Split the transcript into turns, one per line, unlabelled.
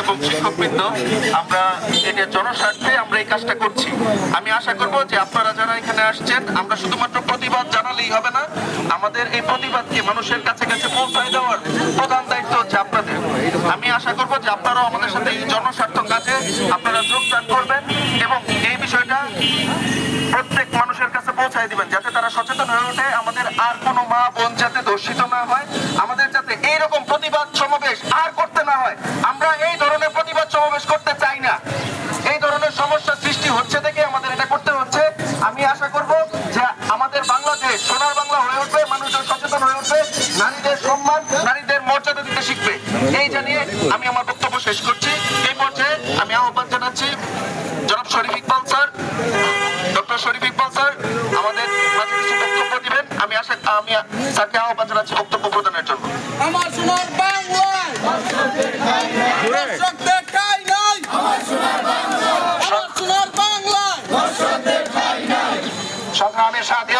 এবং শিক্ষকবৃন্দ, আমরা এটা জনস্বার্থে আমরা এই কাজটা করছি। আমি আশা করব যে আপনারা যারা এখানে আসছেন, আমরা শুধুমাত্র প্রতিবাদ জানালেই হবে না, আমাদের এই প্রতিবাদকে মানুষের কাছে কাছে পৌঁছায় দেওয়ার প্রধান দায়িত্ব হচ্ছে আপনাদের। আমি আশা করব যে আপনারাও আমাদের সাথে এই জনস্বার্থ কাজে আপনারা যোগদান করবেন এবং এই বিষয়টা প্রত্যেক মানুষের কাছে পৌঁছায় দিবেন, যাতে তারা সচেতন হয়ে ওঠে, আমাদের আর কোনো মা বোন যাতে দর্শিত না হয়, আমাদের যাতে এইরকম প্রতিবাদ সমাবেশ আর করতে না হয়। আমরা এই ধরনের প্রতিবাদ সমাবেশ করতে চাই না। এই ধরনের সমস্যা সৃষ্টি হচ্ছে দেখে আমাদের এটা করতে হচ্ছে। আমি আশা করব যে আমাদের বাংলাদেশ সোনার বাংলা হয়ে উঠবে, মানুষজন সচেতন হয়ে উঠবে, নারীদের সম্মান, নারীদের মর্যাদা দিতে শিখবে। এই জানিয়ে আমি আমার বক্তব্য শেষ করছি। এই পর্যায়ে আমি আহ্বান জানাচ্ছি জনাব শরীফ ইকবাল স্যার, ডক্টর শরীফ ইকবাল স্যার আমাদের মাঝে কিছু বক্তব্য দিবেন। আমি স্যারকে আহ্বান জানাচ্ছি বক্তব্য প্রদানের জন্য।
আমার সোনার বাংলায় দর্শকদের ঠাঁই নাই, আমার সোনার বাংলায়
সংগ্রামের সাথে